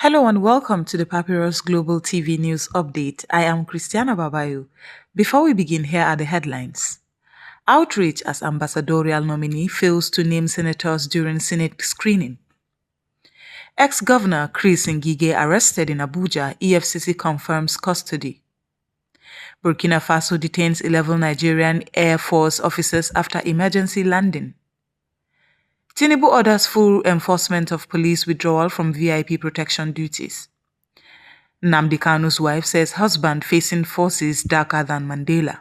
Hello and welcome to the Papyrus Global TV News Update. I am Christiana Babayo. Before we begin, here are the headlines. Outrage as Ambassadorial Nominee fails to name senators during Senate screening. Ex-Governor Chris Ngige arrested in Abuja, EFCC confirms custody. Burkina Faso detains 11 Nigerian Air Force officers after emergency landing. Tinubu orders full enforcement of police withdrawal from VIP protection duties. Nnamdi Kanu's wife says husband facing forces darker than Mandela.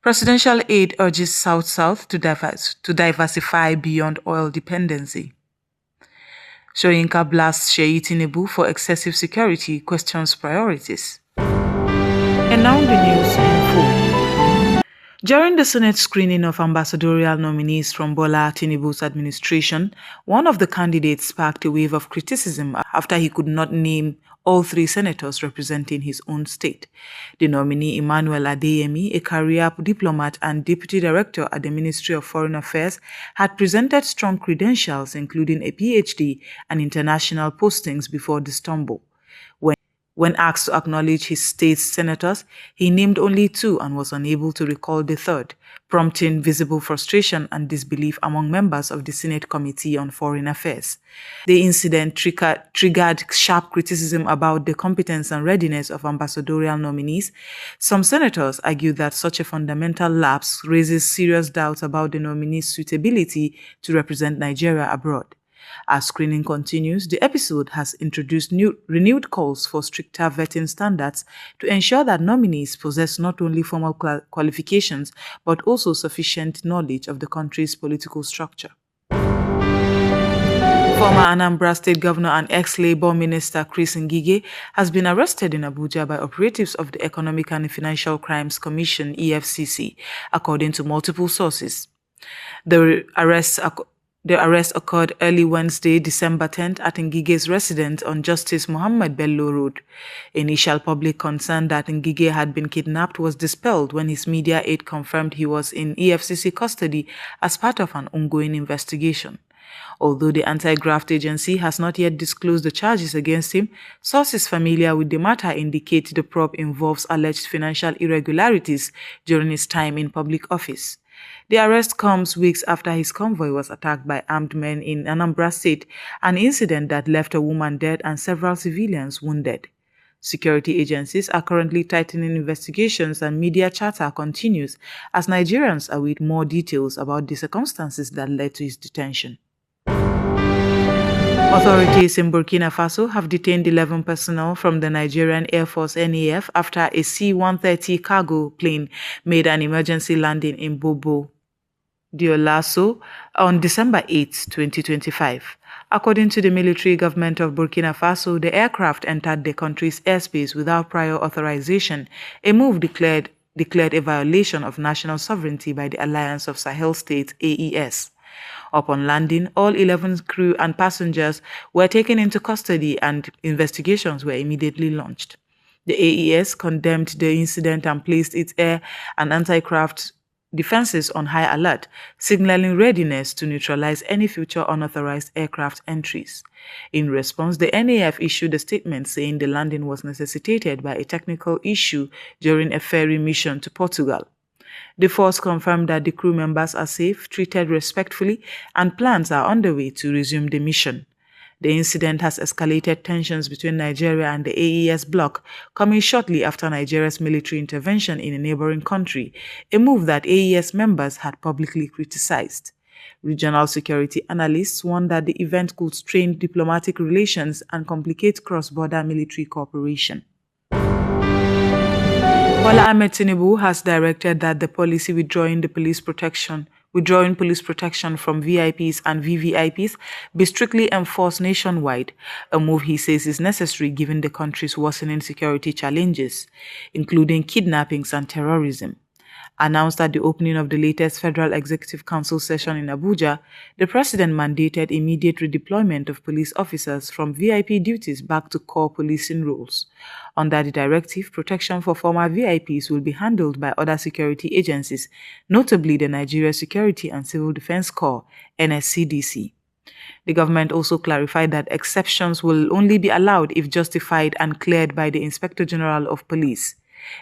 Presidential aide urges South-South to diversify beyond oil dependency. Soyinka blasts Sheyi Tinubu for excessive security, questions priorities. And now the news in full. During the Senate screening of ambassadorial nominees from Bola Tinubu's administration, one of the candidates sparked a wave of criticism after he could not name all three senators representing his own state. The nominee Emmanuel Adeyemi, a career diplomat and deputy director at the Ministry of Foreign Affairs, had presented strong credentials including a PhD and international postings before the stumble. When asked to acknowledge his state's senators, he named only two and was unable to recall the third, prompting visible frustration and disbelief among members of the Senate Committee on Foreign Affairs. The incident triggered sharp criticism about the competence and readiness of ambassadorial nominees. Some senators argued that such a fundamental lapse raises serious doubts about the nominee's suitability to represent Nigeria abroad. As screening continues, the episode has introduced renewed calls for stricter vetting standards to ensure that nominees possess not only formal qualifications but also sufficient knowledge of the country's political structure. Former Anambra State Governor and ex-Labour Minister Chris Ngige has been arrested in Abuja by operatives of the Economic and Financial Crimes Commission (EFCC), according to multiple sources. The arrest occurred early Wednesday, December 10th, at Ngige's residence on Justice Muhammad Bello Road. Initial public concern that Ngige had been kidnapped was dispelled when his media aide confirmed he was in EFCC custody as part of an ongoing investigation. Although the anti-graft agency has not yet disclosed the charges against him, sources familiar with the matter indicate the probe involves alleged financial irregularities during his time in public office. The arrest comes weeks after his convoy was attacked by armed men in Anambra State, an incident that left a woman dead and several civilians wounded. Security agencies are currently tightening investigations and media chatter continues as Nigerians await more details about the circumstances that led to his detention. Authorities in Burkina Faso have detained 11 personnel from the Nigerian Air Force NAF after a C-130 cargo plane made an emergency landing in Bobo Dioulasso on December 8, 2025. According to the military government of Burkina Faso, the aircraft entered the country's airspace without prior authorization, a move declared a violation of national sovereignty by the Alliance of Sahel States (AES). Upon landing, all 11 crew and passengers were taken into custody and investigations were immediately launched. The AES condemned the incident and placed its air and anti-craft defenses on high alert, signaling readiness to neutralize any future unauthorized aircraft entries. In response, the NAF issued a statement saying the landing was necessitated by a technical issue during a ferry mission to Portugal. The force confirmed that the crew members are safe, treated respectfully, and plans are underway to resume the mission. The incident has escalated tensions between Nigeria and the AES bloc, coming shortly after Nigeria's military intervention in a neighboring country, a move that AES members had publicly criticized. Regional security analysts warned that the event could strain diplomatic relations and complicate cross-border military cooperation. Bola Ahmed Tinubu has directed that the policy withdrawing police protection from VIPs and VVIPs be strictly enforced nationwide, a move he says is necessary given the country's worsening security challenges, including kidnappings and terrorism. Announced at the opening of the latest Federal Executive Council session in Abuja, the president mandated immediate redeployment of police officers from VIP duties back to core policing roles. Under the directive, protection for former VIPs will be handled by other security agencies, notably the Nigeria Security and Civil Defense Corps, NSCDC. The government also clarified that exceptions will only be allowed if justified and cleared by the Inspector General of Police.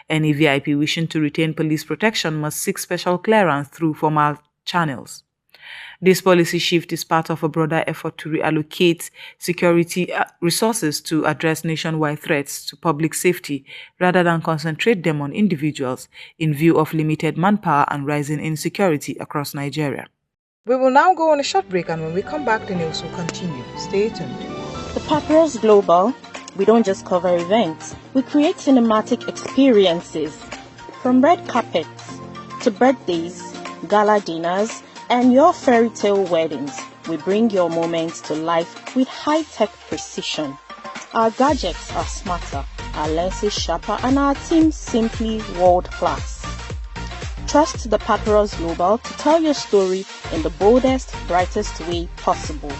Any VIP wishing to retain police protection must seek special clearance through formal channels. This policy shift is part of a broader effort to reallocate security resources to address nationwide threats to public safety rather than concentrate them on individuals in view of limited manpower and rising insecurity across Nigeria. We will now go on a short break, and when we come back, the news will continue. Stay tuned. The Papyrus Global, we don't just cover events, we create cinematic experiences. From red carpets to birthdays, gala dinners, and your fairy tale weddings, we bring your moments to life with high-tech precision. Our gadgets are smarter, our lenses sharper, and our team simply world-class. Trust the Papyrus Global to tell your story in the boldest, brightest way possible.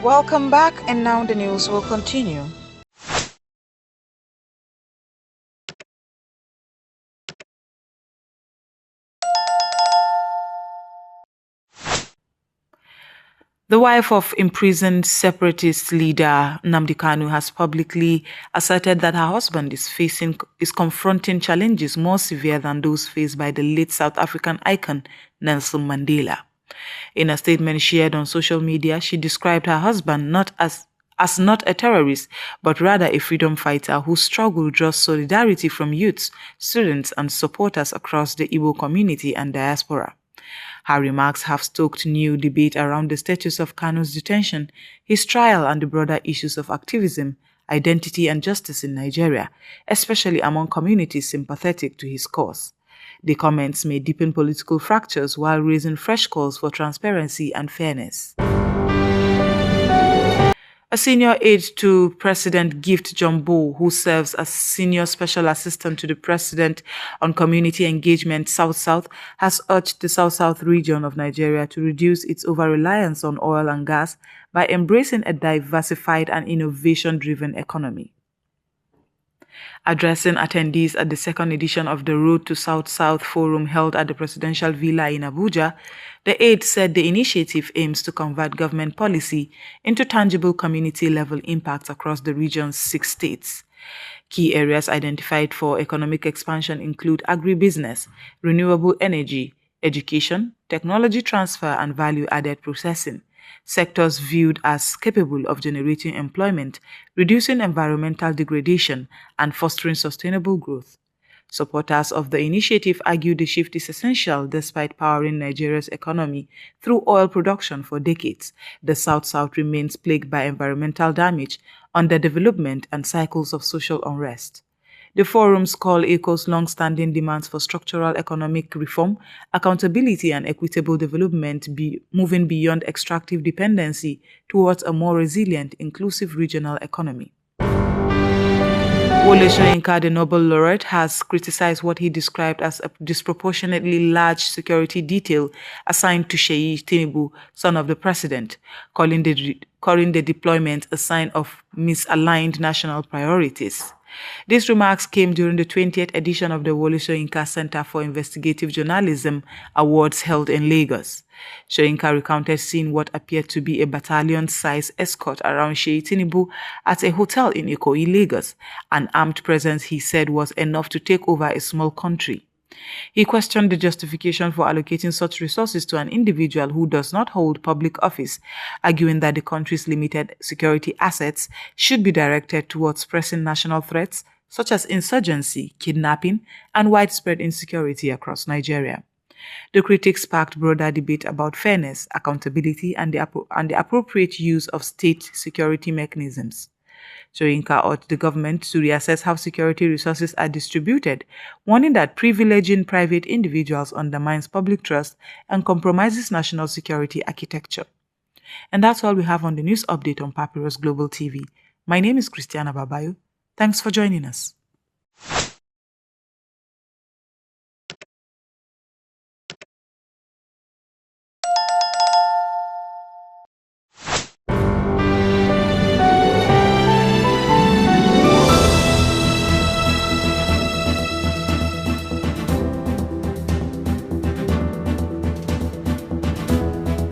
Welcome back, and now the news will continue. The wife of imprisoned separatist leader Nnamdi Kanu has publicly asserted that her husband is confronting challenges more severe than those faced by the late South African icon Nelson Mandela. In a statement shared on social media, she described her husband not as not a terrorist, but rather a freedom fighter whose struggle draws solidarity from youths, students, and supporters across the Igbo community and diaspora. Her remarks have stoked new debate around the status of Kanu's detention, his trial, and the broader issues of activism, identity, and justice in Nigeria, especially among communities sympathetic to his cause. The comments may deepen political fractures while raising fresh calls for transparency and fairness. A senior aide to President Gift Jumbo, who serves as Senior Special Assistant to the President on Community Engagement South-South, has urged the South-South region of Nigeria to reduce its over-reliance on oil and gas by embracing a diversified and innovation-driven economy. Addressing attendees at the second edition of the Road to South-South Forum held at the Presidential Villa in Abuja, the aide said the initiative aims to convert government policy into tangible community-level impacts across the region's 6 states. Key areas identified for economic expansion include agribusiness, renewable energy, education, technology transfer, and value-added processing, sectors viewed as capable of generating employment, reducing environmental degradation, and fostering sustainable growth. Supporters of the initiative argue the shift is essential despite powering Nigeria's economy through oil production for decades. The South-South remains plagued by environmental damage, underdevelopment, and cycles of social unrest. The forum's call echoes long-standing demands for structural economic reform, accountability, and equitable development, moving beyond extractive dependency towards a more resilient, inclusive regional economy. Wole Soyinka, the Nobel laureate, has criticized what he described as a disproportionately large security detail assigned to Seyi Tinubu, son of the president, calling the deployment a sign of misaligned national priorities. These remarks came during the 20th edition of the Wole Soyinka Center for Investigative Journalism Awards held in Lagos. Soyinka recounted seeing what appeared to be a battalion-sized escort around Seyi Tinubu at a hotel in Ikoyi, Lagos, an armed presence he said was enough to take over a small country. He questioned the justification for allocating such resources to an individual who does not hold public office, arguing that the country's limited security assets should be directed towards pressing national threats such as insurgency, kidnapping, and widespread insecurity across Nigeria. The critics sparked broader debate about fairness, accountability, and the appropriate use of state security mechanisms. Soyinka urged the government to reassess how security resources are distributed, warning that privileging private individuals undermines public trust and compromises national security architecture. And that's all we have on the news update on Papyrus Global TV. My name is Christiana Babayo. Thanks for joining us.